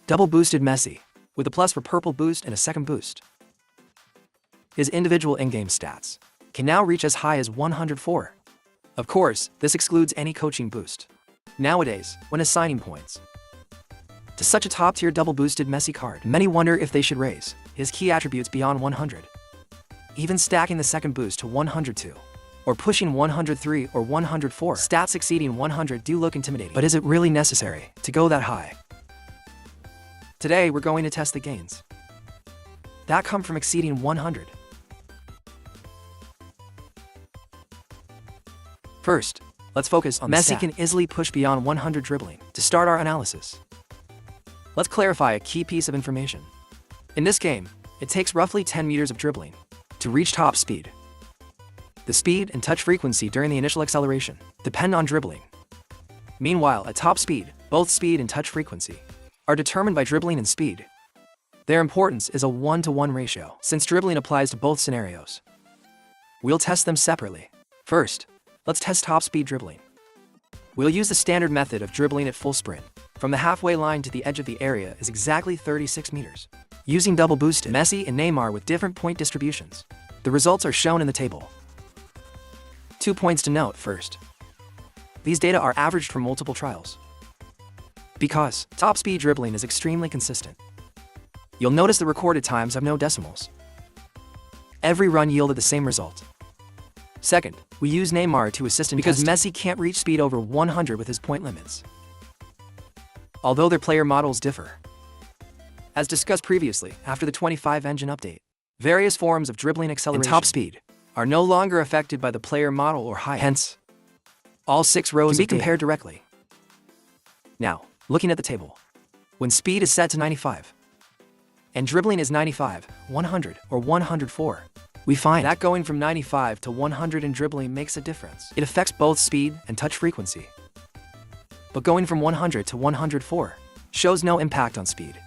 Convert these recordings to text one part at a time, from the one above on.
Double boosted Messi, with a plus for purple boost and a second boost. His individual in-game stats can now reach as high as 104. Of course, this excludes any coaching boost. Nowadays, when assigning points to such a top-tier double-boosted Messi card, many wonder if they should raise his key attributes beyond 100. Even stacking the second boost to 102, or pushing 103 or 104. Stats exceeding 100 do look intimidating, but is it really necessary to go that high? Today, we're going to test the gains that come from exceeding 100. First, let's focus on Messi can easily push beyond 100 dribbling. To start our analysis, let's clarify a key piece of information. In this game, it takes roughly 10 meters of dribbling to reach top speed. The speed and touch frequency during the initial acceleration depend on dribbling. Meanwhile, at top speed, both speed and touch frequency are determined by dribbling and speed. Their importance is a 1-to-1 ratio, since dribbling applies to both scenarios. We'll test them separately. First, let's test top speed dribbling. We'll use the standard method of dribbling at full sprint. From the halfway line to the edge of the area is exactly 36 meters. Using double boosted Messi and Neymar with different point distributions. The results are shown in the table. 2 points to note first. These data are averaged from multiple trials. Because top speed dribbling is extremely consistent, you'll notice the recorded times have no decimals. Every run yielded the same result. Second, we use Neymar to assist in because Messi can't reach speed over 100 with his point limits, although their player models differ. As discussed previously, after the 25 engine update, various forms of dribbling acceleration and top speed are no longer affected by the player model or height. Hence, all 6 rows can be compared directly. Now, looking at the table, when speed is set to 95 and dribbling is 95, 100, or 104, we find that going from 95 to 100 in dribbling makes a difference. It affects both speed and touch frequency. But going from 100 to 104 shows no impact on speed.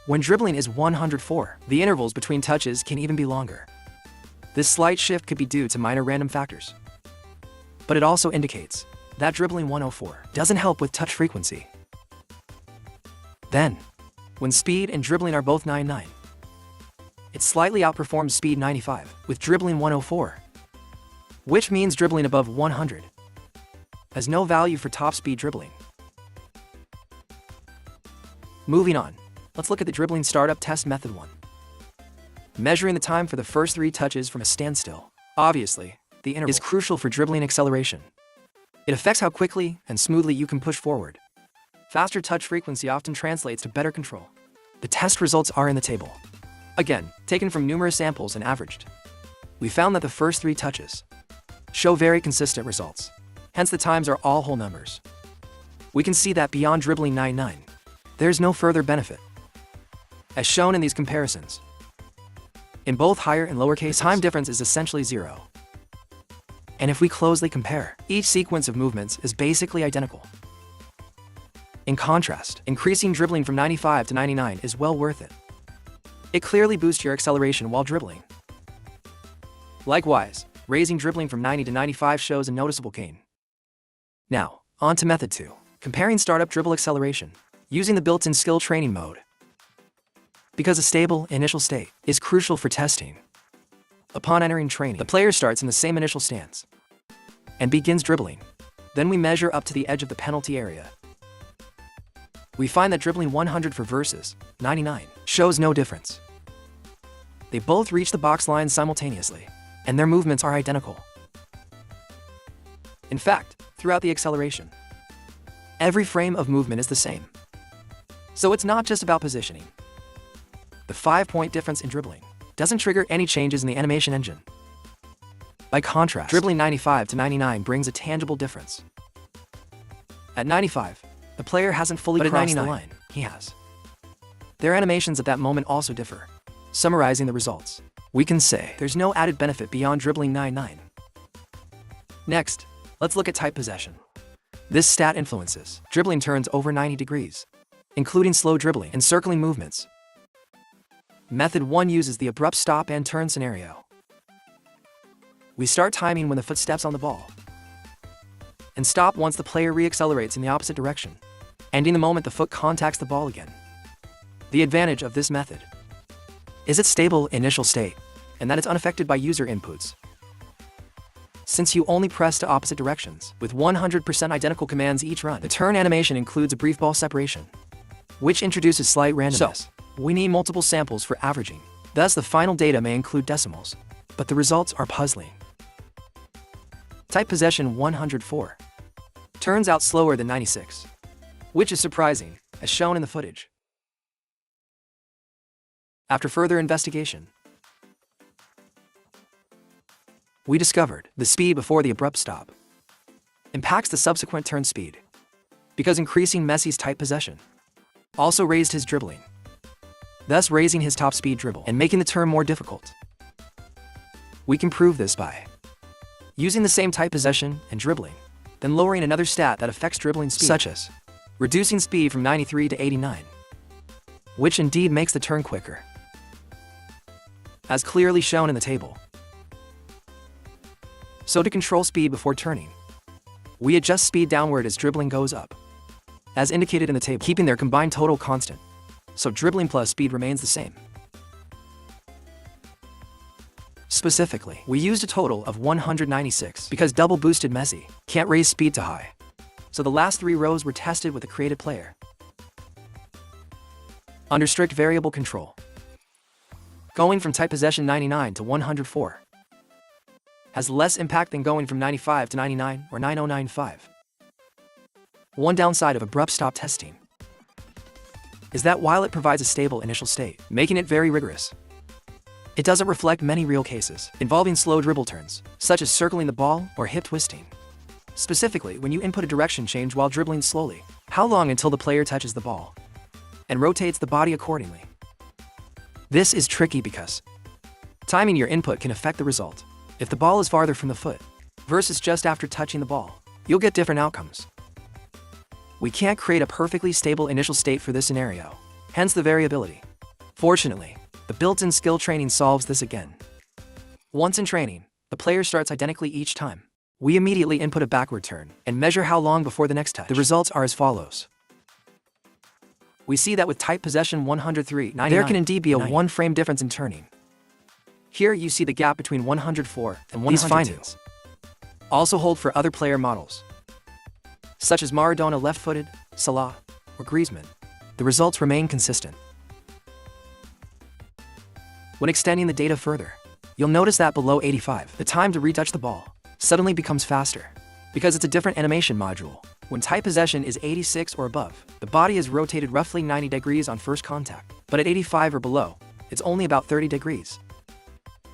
When dribbling is 104, the intervals between touches can even be longer. This slight shift could be due to minor random factors. But it also indicates that dribbling 104 doesn't help with touch frequency. Then, when speed and dribbling are both 99, it slightly outperforms speed 95 with dribbling 104, which means dribbling above 100 has no value for top speed dribbling. Moving on, let's look at the dribbling startup test method 1. Measuring the time for the first 3 touches from a standstill. Obviously, the interval is crucial for dribbling acceleration. It affects how quickly and smoothly you can push forward. Faster touch frequency often translates to better control. The test results are in the table. Again, taken from numerous samples and averaged. We found that the first 3 touches show very consistent results. Hence the times are all whole numbers. We can see that beyond dribbling 99, there's no further benefit, as shown in these comparisons. In both higher and lower cases, the time difference is essentially 0. And if we closely compare, each sequence of movements is basically identical. In contrast, increasing dribbling from 95 to 99 is well worth it. It clearly boosts your acceleration while dribbling. Likewise, raising dribbling from 90 to 95 shows a noticeable gain. Now, on to method 2, comparing startup dribble acceleration, using the built-in skill training mode. Because a stable initial state is crucial for testing. Upon entering training, the player starts in the same initial stance and begins dribbling. Then we measure up to the edge of the penalty area. We find that dribbling 100 for versus 99 shows no difference. They both reach the box line simultaneously, and their movements are identical. In fact, throughout the acceleration, every frame of movement is the same. So it's not just about positioning. The 5-point difference in dribbling doesn't trigger any changes in the animation engine. By contrast, dribbling 95 to 99 brings a tangible difference. At 95, the player hasn't fully crossed the line. He has. Their animations at that moment also differ. Summarizing the results, we can say there's no added benefit beyond dribbling 99. Next, let's look at tight possession. This stat influences dribbling turns over 90 degrees, including slow dribbling and circling movements. Method 1 uses the abrupt stop and turn scenario. We start timing when the foot steps on the ball, and stop once the player reaccelerates in the opposite direction. ending the moment the foot contacts the ball again. The advantage of this method is its stable initial state, and that it's unaffected by user inputs. Since you only press to opposite directions, with 100% identical commands each run, the turn animation includes a brief ball separation, which introduces slight randomness. So, we need multiple samples for averaging. Thus, the final data may include decimals, but the results are puzzling. Type possession 104 turns out slower than 96, which is surprising, as shown in the footage. After further investigation, we discovered the speed before the abrupt stop impacts the subsequent turn speed, because increasing Messi's type possession also raised his dribbling, thus raising his top speed dribble and making the turn more difficult. We can prove this by using the same type possession and dribbling, then lowering another stat that affects dribbling speed, such as reducing speed from 93 to 89, which indeed makes the turn quicker, as clearly shown in the table. So to control speed before turning, we adjust speed downward as dribbling goes up, as indicated in the table, keeping their combined total constant, so dribbling plus speed remains the same. Specifically, we used a total of 196 because double boosted Messi can't raise speed to high, so the last 3 rows were tested with a created player under strict variable control. Going from type possession 99 to 104 has less impact than going from 95 to 99 or 9095. One downside of abrupt stop testing is that while it provides a stable initial state, making it very rigorous, it doesn't reflect many real cases involving slow dribble turns, such as circling the ball or hip twisting. Specifically, when you input a direction change while dribbling slowly, how long until the player touches the ball and rotates the body accordingly. This is tricky because timing your input can affect the result. If the ball is farther from the foot versus just after touching the ball, you'll get different outcomes. We can't create a perfectly stable initial state for this scenario, hence the variability. Fortunately, the built-in skill training solves this again. Once in training, the player starts identically each time. We immediately input a backward turn and measure how long before the next touch. The results are as follows. We see that with type possession 103, there can indeed be a 1-frame difference in turning. Here you see the gap between 104 and 102. These findings also hold for other player models, such as Maradona left-footed, Salah, or Griezmann. The results remain consistent. When extending the data further, you'll notice that below 85, the time to retouch the ball suddenly becomes faster, because it's a different animation module. When type possession is 86 or above, the body is rotated roughly 90 degrees on first contact, but at 85 or below, it's only about 30 degrees.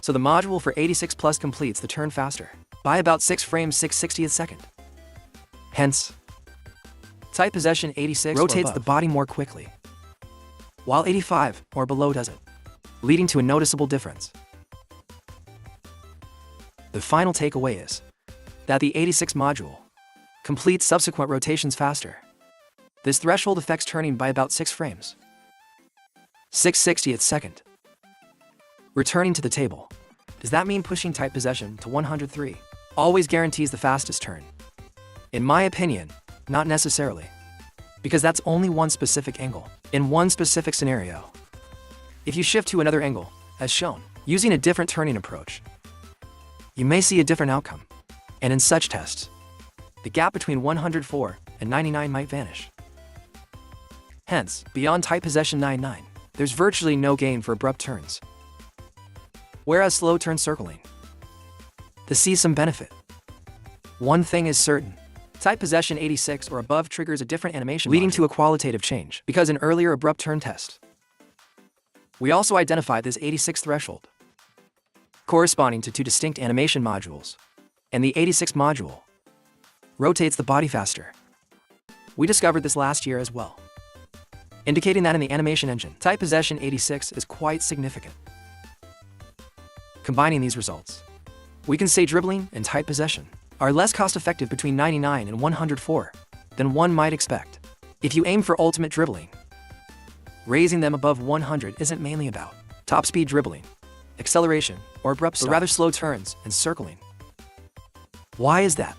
So the module for 86 plus completes the turn faster, by about 6 frames 6/60th second. Hence, type possession 86 rotates the body more quickly, while 85 or below doesn't, leading to a noticeable difference. The final takeaway is that the 86 module completes subsequent rotations faster. This threshold affects turning by about 6 frames 6/60th second. Returning to the table, does that mean pushing type possession to 103 always guarantees the fastest turn? In my opinion, not necessarily, because that's only one specific angle, in one specific scenario. If you shift to another angle, as shown, using a different turning approach, you may see a different outcome. And in such tests, the gap between 104 and 99 might vanish. Hence, beyond type possession 99, there's virtually no gain for abrupt turns. Whereas slow turn circling, to see some benefit. One thing is certain, type possession 86 or above triggers a different animation leading to a qualitative change, because in earlier abrupt turn tests, we also identified this 86 threshold, corresponding to 2 distinct animation modules, and the 86 module rotates the body faster. We discovered this last year as well, indicating that in the animation engine, type possession 86 is quite significant. Combining these results, we can say dribbling and type possession are less cost-effective between 99 and 104 than one might expect. If you aim for ultimate dribbling, raising them above 100 isn't mainly about top speed dribbling, acceleration, or abrupt stop, but rather slow turns and circling. Why is that?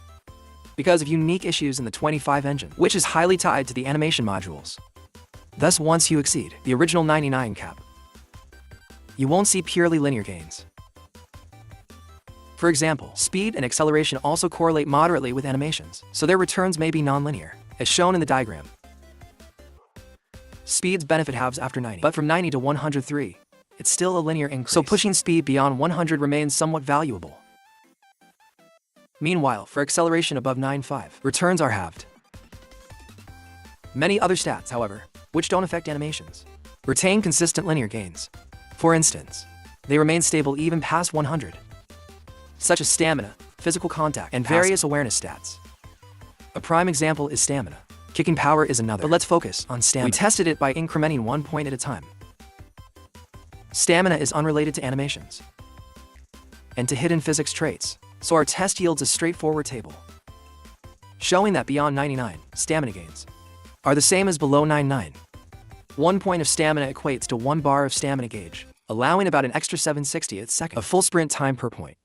because of unique issues in the 25 engine, which is highly tied to the animation modules. Thus, once you exceed the original 99 cap, you won't see purely linear gains. For example, speed and acceleration also correlate moderately with animations, so their returns may be non-linear, as shown in the diagram. Speed's benefit halves after 90, but from 90 to 103, it's still a linear increase, so pushing speed beyond 100 remains somewhat valuable. Meanwhile, for acceleration above 9.5, returns are halved. Many other stats, however, which don't affect animations, retain consistent linear gains. For instance, they remain stable even past 100, such as stamina, physical contact, and various awareness stats. A prime example is stamina. Kicking power is another, but let's focus on stamina. We tested it by incrementing 1 point at a time. Stamina is unrelated to animations and to hidden physics traits, so our test yields a straightforward table, showing that beyond 99, stamina gains are the same as below 99. 1 point of stamina equates to 1 bar of stamina gauge, allowing about an extra 7/60th second of full sprint time per point.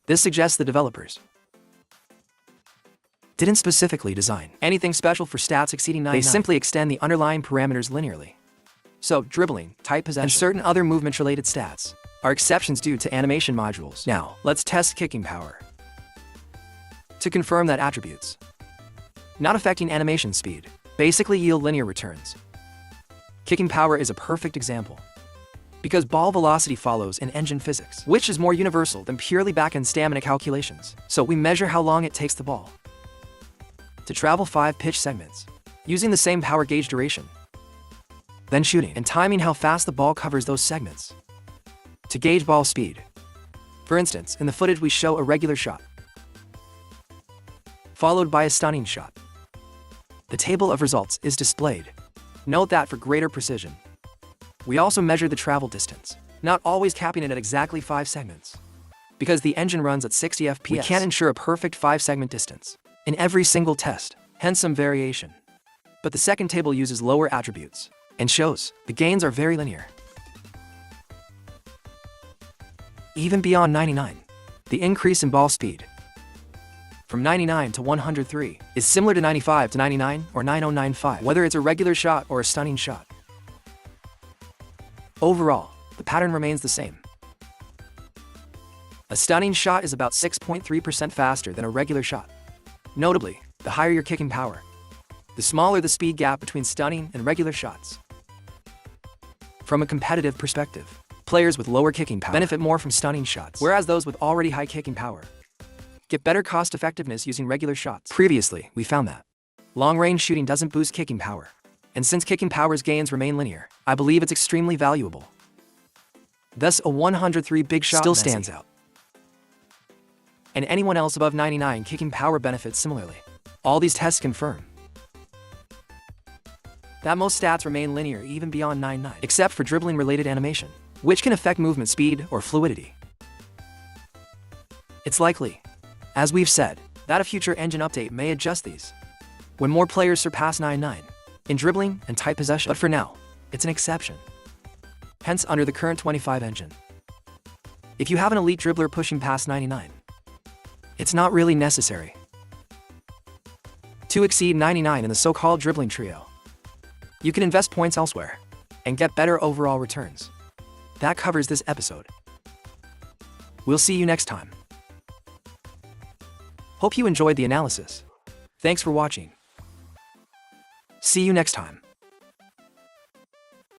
This suggests the developers didn't specifically design anything special for stats exceeding 99. They simply extend the underlying parameters linearly. So, dribbling, tight possession, and certain other movement-related stats are exceptions due to animation modules. Now, let's test kicking power to confirm that attributes not affecting animation speed basically yield linear returns. Kicking power is a perfect example, because ball velocity follows in engine physics, which is more universal than purely back-end stamina calculations. So we measure how long it takes the ball to travel 5 pitch segments, using the same power gauge duration, then shooting and timing how fast the ball covers those segments to gauge ball speed. For instance, in the footage we show a regular shot, followed by a stunning shot. The table of results is displayed. Note that for greater precision, we also measure the travel distance, not always capping it at exactly 5 segments. Because the engine runs at 60 FPS, we can't ensure a perfect 5-segment distance in every single test, hence some variation. But the second table uses lower attributes and shows the gains are very linear. Even beyond 99, the increase in ball speed from 99 to 103 is similar to 95 to 99 or 9095, whether it's a regular shot or a stunning shot. Overall, the pattern remains the same. A stunning shot is about 6.3% faster than a regular shot. Notably, the higher your kicking power, the smaller the speed gap between stunning and regular shots. From a competitive perspective, players with lower kicking power benefit more from stunning shots, whereas those with already high kicking power get better cost effectiveness using regular shots. Previously, we found that long-range shooting doesn't boost kicking power, and since kicking power's gains remain linear, I believe it's extremely valuable. Thus, a 103 big shot still stands out, and anyone else above 99 kicking power benefits similarly. All these tests confirm that most stats remain linear even beyond 99, except for dribbling-related animation, which can affect movement speed or fluidity. It's likely, as we've said, that a future engine update may adjust these when more players surpass 99 in dribbling and tight possession, but for now, it's an exception. Hence, under the current 25 engine, if you have an elite dribbler pushing past 99, it's not really necessary to exceed 99 in the so-called dribbling trio. You can invest points elsewhere and get better overall returns. That covers this episode. We'll see you next time. Hope you enjoyed the analysis. Thanks for watching. See you next time.